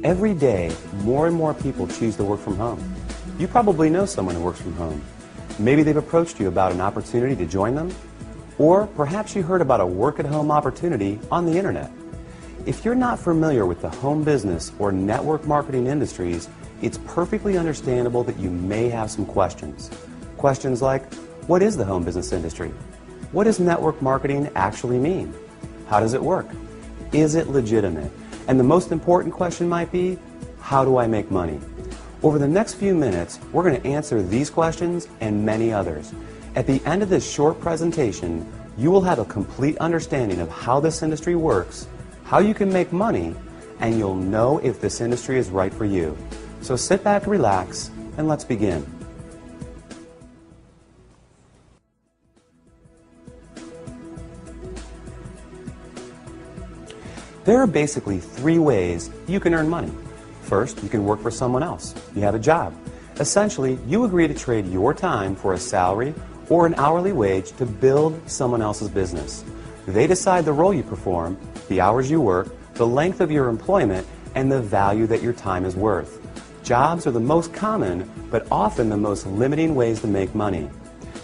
Every day, more and more people choose to work from home. You probably know someone who works from home. Maybe they've approached you about an opportunity to join them, or perhaps you heard about a work-at-home opportunity on the internet. If you're not familiar with the home business or network marketing industries, it's perfectly understandable that you may have some questions. Questions like, what is the home business industry? What does network marketing actually mean? How does it work? Is it legitimate? And the most important question might be, how do I make money? Over the next few minutes, we're going to answer these questions and many others. At the end of this short presentation, you will have a complete understanding of how this industry works, how you can make money, and you'll know if this industry is right for you. So sit back, relax, and let's begin. There are basically three ways you can earn money. First, you can work for someone else. You have a job. Essentially, you agree to trade your time for a salary or an hourly wage to build someone else's business. They decide the role you perform, the hours you work, the length of your employment, and the value that your time is worth. Jobs are the most common, but often the most limiting ways to make money.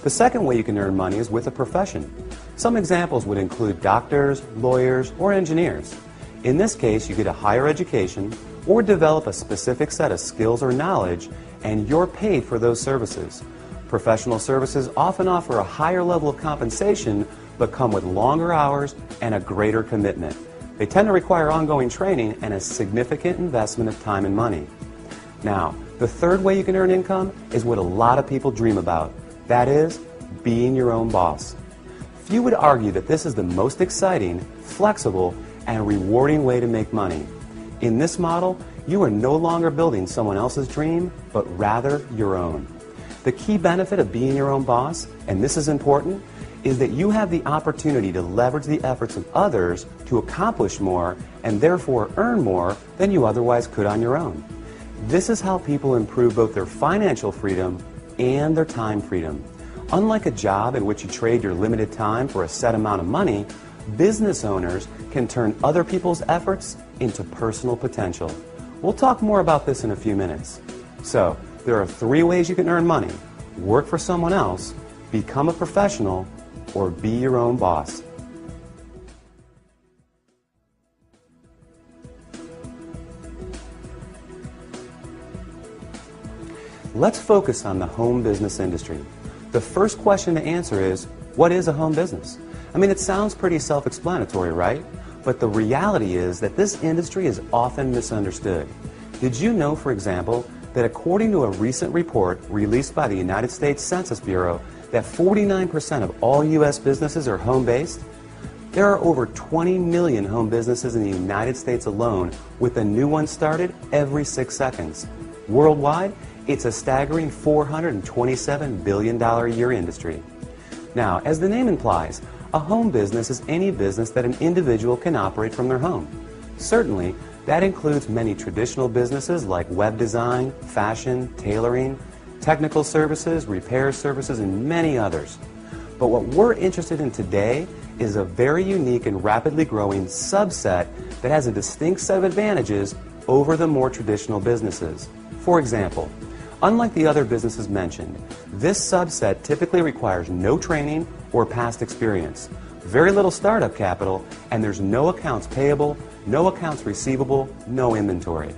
The second way you can earn money is with a profession. Some examples would include doctors, lawyers, or engineers. In this case, you get a higher education or develop a specific set of skills or knowledge, and you're paid for those services. Professional services often offer a higher level of compensation, but come with longer hours and a greater commitment. They tend to require ongoing training and a significant investment of time and money. Now, the third way you can earn income is what a lot of people dream about. That is, being your own boss. Few would argue that this is the most exciting, flexible, and rewarding way to make money. In this model, you are no longer building someone else's dream, but rather your own. The key benefit of being your own boss, and this is important, is that you have the opportunity to leverage the efforts of others to accomplish more and therefore earn more than you otherwise could on your own. This is how people improve both their financial freedom and their time freedom. Unlike a job in which you trade your limited time for a set amount of money, business owners can turn other people's efforts into personal potential. We'll talk more about this in a few minutes. So, there are three ways you can earn money: work for someone else, become a professional, or be your own boss. Let's focus on the home business industry. The first question to answer is, what is a home business? I mean, it sounds pretty self-explanatory, right? But the reality is that this industry is often misunderstood. Did you know, for example, that according to a recent report released by the United States Census Bureau, that 49% of all U.S. businesses are home-based? There are over 20 million home businesses in the United States alone, with a new one started every 6 seconds. Worldwide, it's a staggering $427 billion a year industry. Now, as the name implies, a home business is any business that an individual can operate from their home. Certainly, that includes many traditional businesses like web design, fashion, tailoring, technical services, repair services, and many others. But what we're interested in today is a very unique and rapidly growing subset that has a distinct set of advantages over the more traditional businesses. For example, unlike the other businesses mentioned, this subset typically requires no training or past experience, very little startup capital, and there's no accounts payable, no accounts receivable, no inventory.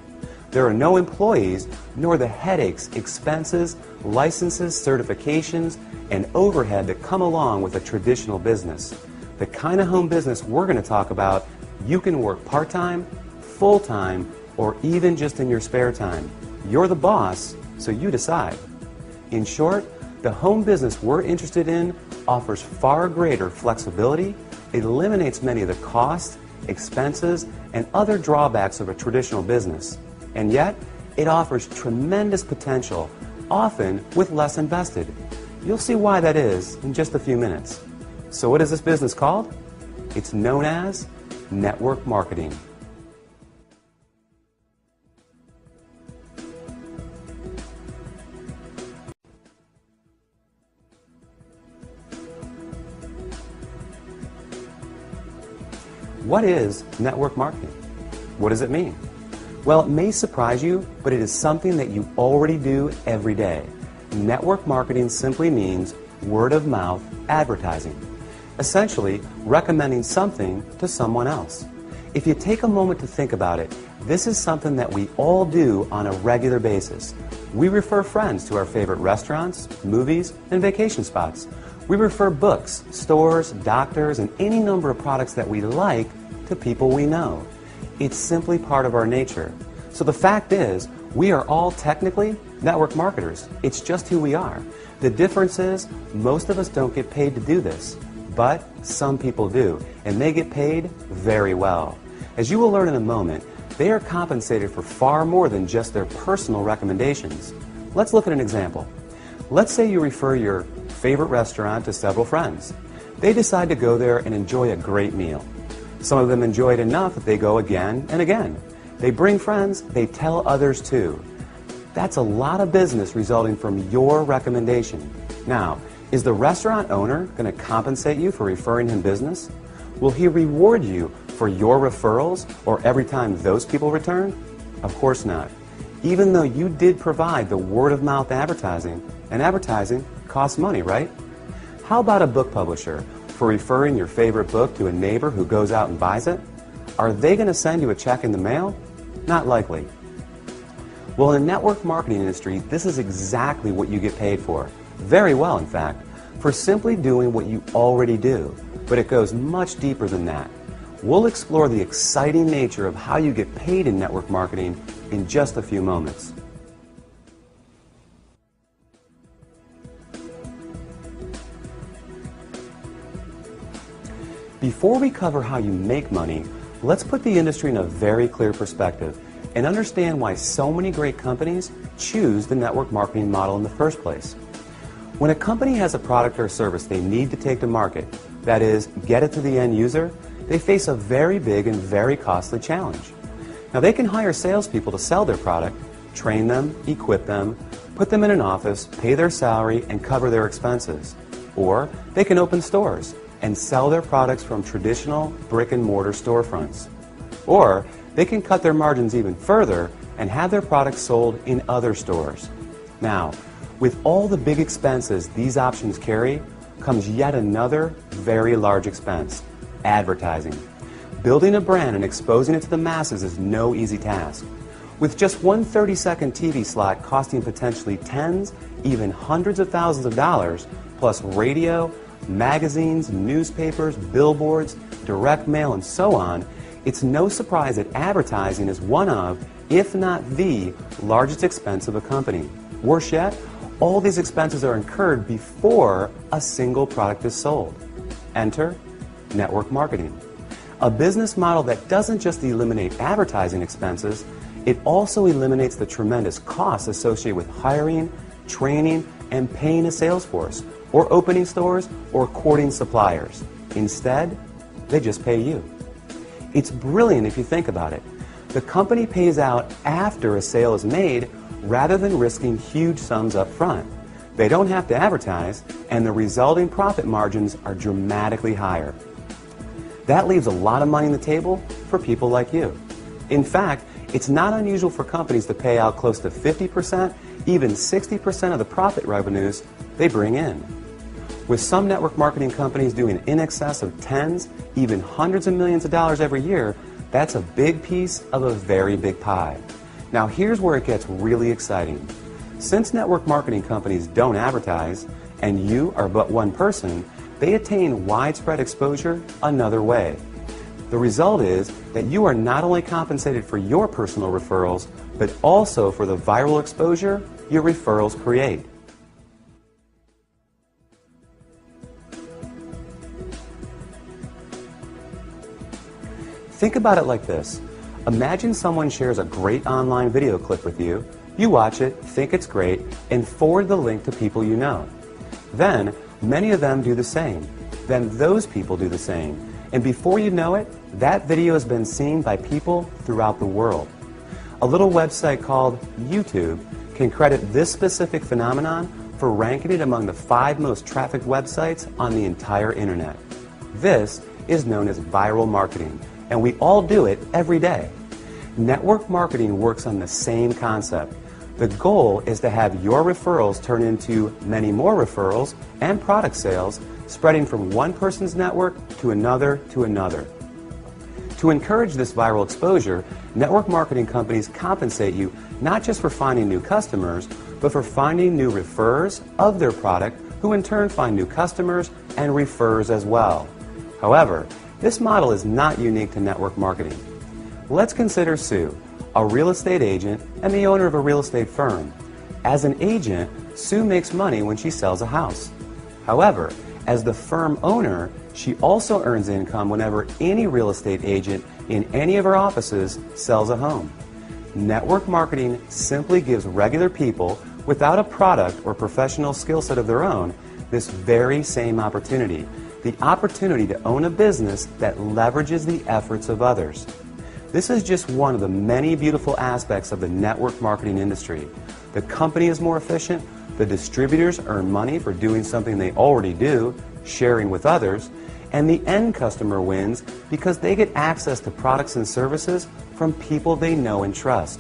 There are no employees, nor the headaches, expenses, licenses, certifications, and overhead that come along with a traditional business. The kind of home business we're going to talk about, you can work part-time, full-time, or even just in your spare time. You're the boss, so you decide. In short, the home business we're interested in offers far greater flexibility, it eliminates many of the costs, expenses, and other drawbacks of a traditional business. And yet, it offers tremendous potential, often with less invested. You'll see why that is in just a few minutes. So what is this business called? It's known as network marketing. What is network marketing? What does it mean? Well, it may surprise you, but it is something that you already do every day. Network marketing simply means word-of-mouth advertising. Essentially, recommending something to someone else. If you take a moment to think about it, this is something that we all do on a regular basis. We refer friends to our favorite restaurants, movies, and vacation spots. We refer books, stores, doctors, and any number of products that we like to people we know. It's simply part of our nature. So the fact is, we are all technically network marketers. It's just who we are. The difference is, most of us don't get paid to do this, but some people do, and they get paid very well. As you will learn in a moment, they are compensated for far more than just their personal recommendations. Let's look at an example. Let's say you refer your favorite restaurant to several friends. They decide to go there and enjoy a great meal. Some of them enjoy it enough that they go again and again. They bring friends, they tell others too. That's a lot of business resulting from your recommendation. Now, is the restaurant owner going to compensate you for referring him business? Will he reward you for your referrals or every time those people return? Of course not. Even though you did provide the word-of-mouth advertising, and advertising costs money, right? How about a book publisher for referring your favorite book to a neighbor who goes out and buys it? Are they going to send you a check in the mail? Not likely. Well, in the network marketing industry, this is exactly what you get paid for. Very well, in fact, for simply doing what you already do. But it goes much deeper than that. We'll explore the exciting nature of how you get paid in network marketing in just a few moments. Before we cover how you make money, let's put the industry in a very clear perspective and understand why so many great companies choose the network marketing model in the first place. When a company has a product or service they need to take to market, that is, get it to the end user, they face a very big and very costly challenge. Now, they can hire salespeople to sell their product, train them, equip them, put them in an office, pay their salary, and cover their expenses. Or they can open stores and sell their products from traditional brick-and-mortar storefronts. Or they can cut their margins even further and have their products sold in other stores. Now, with all the big expenses these options carry, comes yet another very large expense: advertising. Building a brand and exposing it to the masses is no easy task. With just one 30-second TV slot costing potentially tens, even hundreds of thousands of dollars, plus radio, magazines, newspapers, billboards, direct mail, and so on, it's no surprise that advertising is one of, if not the, largest expense of a company. Worse yet, all these expenses are incurred before a single product is sold. Enter network marketing. A business model that doesn't just eliminate advertising expenses, it also eliminates the tremendous costs associated with hiring, training, and paying a sales force, or opening stores, or courting suppliers. Instead, they just pay you. It's brilliant if you think about it. The company pays out after a sale is made rather than risking huge sums up front. They don't have to advertise, and the resulting profit margins are dramatically higher. That leaves a lot of money on the table for people like you. In fact, it's not unusual for companies to pay out close to 50%, even 60% of the profit revenues they bring in. With some network marketing companies doing in excess of tens, even hundreds of millions of dollars every year, that's a big piece of a very big pie. Now here's where it gets really exciting. Since network marketing companies don't advertise, and you are but one person, they attain widespread exposure another way. The result is that you are not only compensated for your personal referrals, but also for the viral exposure your referrals create. Think about it like this. Imagine someone shares a great online video clip with you. You watch it, think it's great, and forward the link to people you know. Then, many of them do the same. Then those people do the same. And before you know it, that video has been seen by people throughout the world. A little website called YouTube can credit this specific phenomenon for ranking it among the 5 most trafficked websites on the entire internet. This is known as viral marketing, and we all do it every day. Network marketing works on the same concept. The goal is to have your referrals turn into many more referrals and product sales, spreading from one person's network to another to another. To encourage this viral exposure, network marketing companies compensate you not just for finding new customers, but for finding new referrers of their product, who in turn find new customers and refers as well. However, this model is not unique to network marketing. Let's consider Sue, a real estate agent and the owner of a real estate firm. As an agent, Sue makes money when she sells a house. However, as the firm owner, she also earns income whenever any real estate agent in any of her offices sells a home. Network marketing simply gives regular people without a product or professional skill set of their own this very same opportunity, the opportunity to own a business that leverages the efforts of others. This is just one of the many beautiful aspects of the network marketing industry. The company is more efficient, the distributors earn money for doing something they already do, sharing with others, and the end customer wins because they get access to products and services from people they know and trust.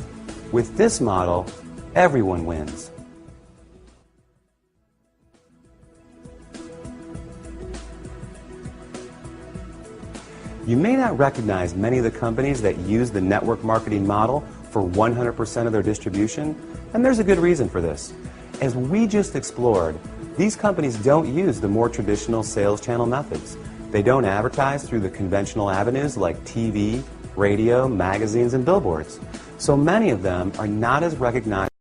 With this model, everyone wins. You may not recognize many of the companies that use the network marketing model for 100% of their distribution, and there's a good reason for this. As we just explored, these companies don't use the more traditional sales channel methods. They don't advertise through the conventional avenues like TV, radio, magazines, and billboards. So many of them are not as recognized.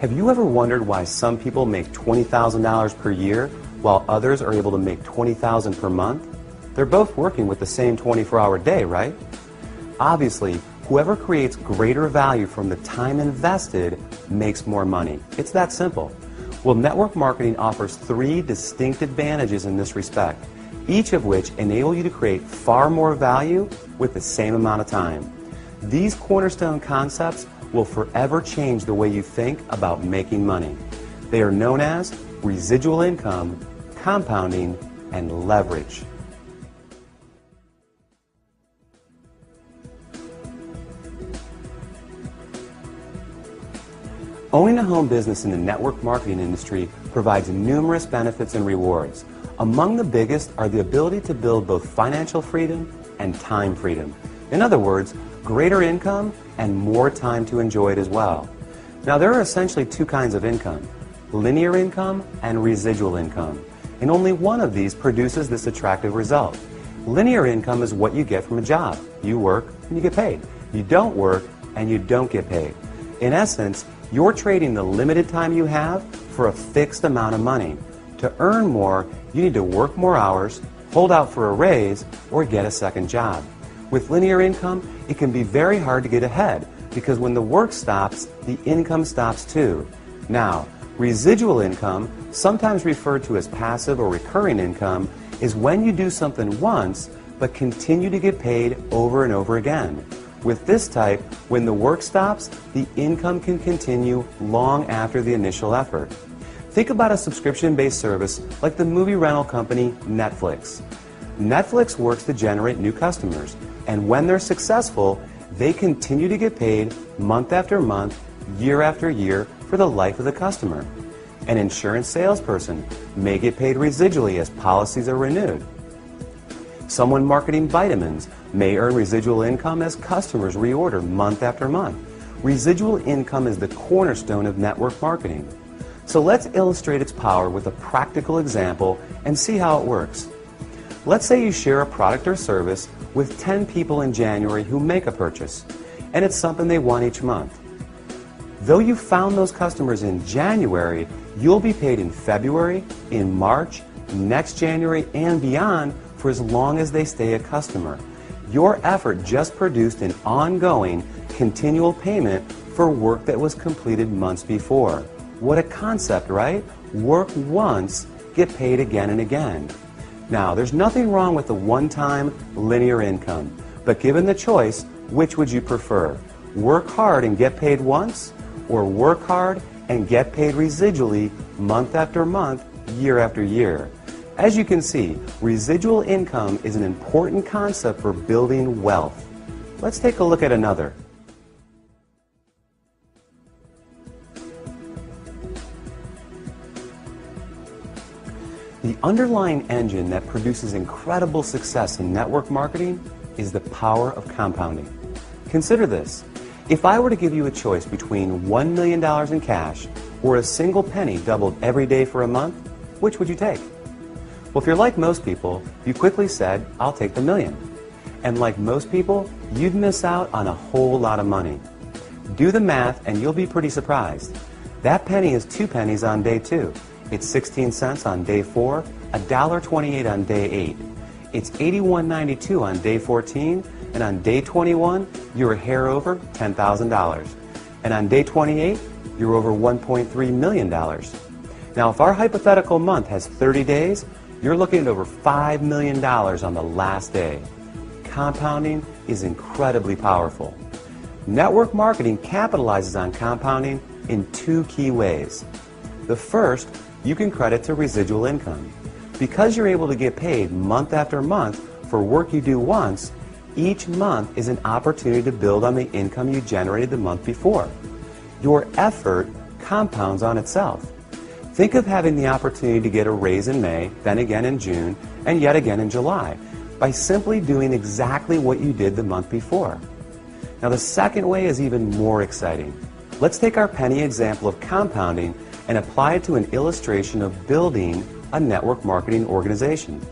Have you ever wondered why some people make $20,000 per year while others are able to make $20,000 per month? They're both working with the same 24-hour day, right? Obviously, whoever creates greater value from the time invested makes more money. It's that simple. Well, network marketing offers 3 distinct advantages in this respect, each of which enable you to create far more value with the same amount of time. These cornerstone concepts will forever change the way you think about making money. They are known as residual income, compounding, and leverage. Owning a home business in the network marketing industry provides numerous benefits and rewards. Among the biggest are the ability to build both financial freedom and time freedom. In other words, greater income and more time to enjoy it as well. Now, there are essentially 2 kinds of income: linear income and residual income. And only one of these produces this attractive result. Linear income is what you get from a job. You work and you get paid. You don't work and you don't get paid. In essence, you're trading the limited time you have for a fixed amount of money. To earn more, you need to work more hours, hold out for a raise, or get a second job. With linear income, it can be very hard to get ahead because when the work stops, the income stops too. Now, residual income, sometimes referred to as passive or recurring income, is when you do something once but continue to get paid over and over again. With this type, when the work stops, the income can continue long after the initial effort. Think about a subscription-based service like the movie rental company Netflix. Netflix works to generate new customers, and when they're successful, they continue to get paid month after month, year after year for the life of the customer. An insurance salesperson may get paid residually as policies are renewed. Someone marketing vitamins may earn residual income as customers reorder month after month. Residual income is the cornerstone of network marketing. So let's illustrate its power with a practical example and see how it works. Let's say you share a product or service with 10 people in January who make a purchase, and it's something they want each month. Though you found those customers in January, you'll be paid in February, in March, next January, and beyond for as long as they stay a customer. Your effort just produced an ongoing, continual payment for work that was completed months before. What a concept, right? Work once, get paid again and again. Now, there's nothing wrong with the one-time linear income, but given the choice, which would you prefer? Work hard and get paid once, or work hard and get paid residually month after month, year after year? As you can see, residual income is an important concept for building wealth. Let's take a look at another. The underlying engine that produces incredible success in network marketing is the power of compounding. Consider this. If I were to give you a choice between $1 million in cash or a single penny doubled every day for a month, which would you take? Well, if you're like most people, you quickly said, I'll take the million. And like most people, you'd miss out on a whole lot of money. Do the math and you'll be pretty surprised. That penny is 2 pennies on day 2. It's 16 cents on day 4, $1.28 on day 8. It's $81.92 on day 14, and on day 21, you're a hair over $10,000. And on day 28, you're over $1.3 million. Now, if our hypothetical month has 30 days, you're looking at over $5 million on the last day. Compounding is incredibly powerful. Network marketing capitalizes on compounding in 2 key ways. The first, you can credit to residual income. Because you're able to get paid month after month for work you do once, each month is an opportunity to build on the income you generated the month before. Your effort compounds on itself. Think of having the opportunity to get a raise in May, then again in June, and yet again in July, by simply doing exactly what you did the month before. Now, the second way is even more exciting. Let's take our penny example of compounding and apply it to an illustration of building a network marketing organization.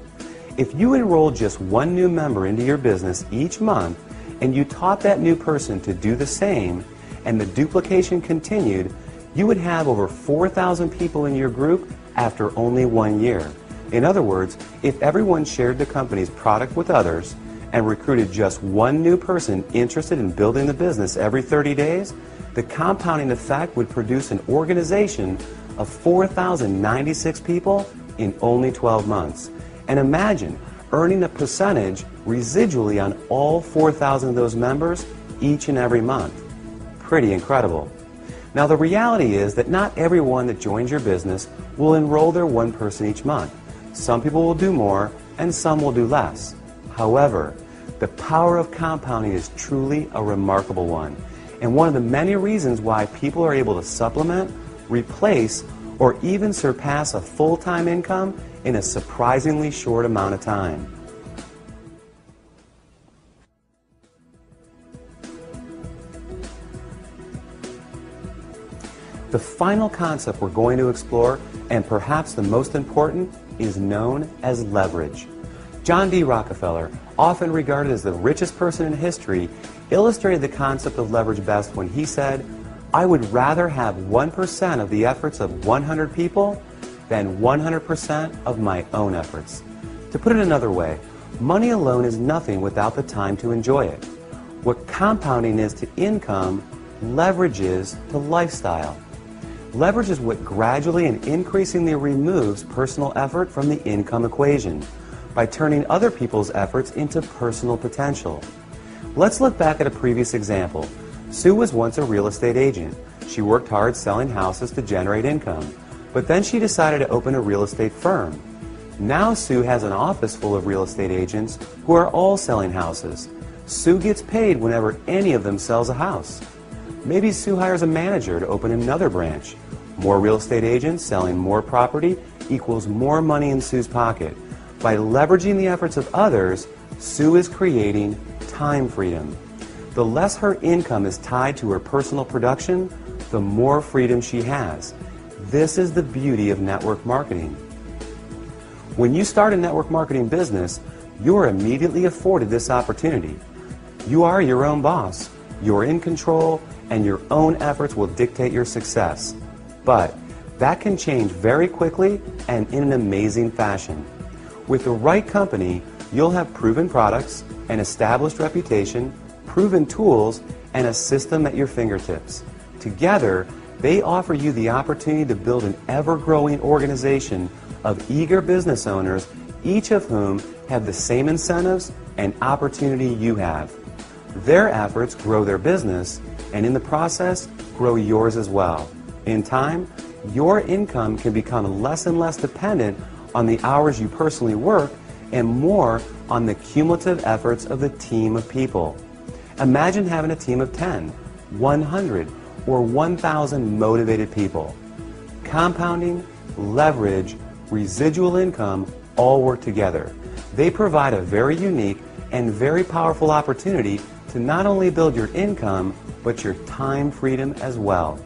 If you enrolled just 1 new member into your business each month and you taught that new person to do the same and the duplication continued, you would have over 4,000 people in your group after only 1 year. In other words, if everyone shared the company's product with others and recruited just 1 new person interested in building the business every 30 days, the compounding effect would produce an organization of 4,096 people in only 12 months. And imagine earning a percentage residually on all 4,000 of those members each and every month. Pretty incredible. Now, the reality is that not everyone that joins your business will enroll their 1 person each month. Some people will do more and some will do less. However, the power of compounding is truly a remarkable one, and one of the many reasons why people are able to supplement, replace, or even surpass a full-time income in a surprisingly short amount of time. The final concept we're going to explore, and perhaps the most important, is known as leverage. John D. Rockefeller, often regarded as the richest person in history, illustrated the concept of leverage best when he said, "I would rather have 1% of the efforts of 100 people than 100% of my own efforts." To put it another way, Money alone is nothing without the time to enjoy it. What compounding is to income, leverage is to lifestyle. Leverage is what gradually and increasingly removes personal effort from the income equation by turning other people's efforts into personal potential. Let's look back at a previous example. Sue was once a real estate agent. She worked hard selling houses to generate income, but then she decided to open a real estate firm. Now Sue has an office full of real estate agents who are all selling houses. Sue gets paid whenever any of them sells a house. Maybe Sue hires a manager to open another branch. More real estate agents selling more property equals more money in Sue's pocket. By leveraging the efforts of others, Sue is creating time freedom. The less her income is tied to her personal production, the more freedom she has. This is the beauty of network marketing. When you start a network marketing business, you are immediately afforded this opportunity. You are your own boss, you're in control, and your own efforts will dictate your success. But that can change very quickly and in an amazing fashion. With the right company, you'll have proven products, an established reputation, proven tools, and a system at your fingertips. Together, they offer you the opportunity to build an ever-growing organization of eager business owners, each of whom have the same incentives and opportunity you have. Their efforts grow their business, and in the process, grow yours as well. In time, your income can become less and less dependent on the hours you personally work and more on the cumulative efforts of the team of people. Imagine having a team of 10, 100, or 1,000 motivated people. Compounding, leverage, residual income all work together. They provide a very unique and very powerful opportunity to not only build your income, but your time freedom as well.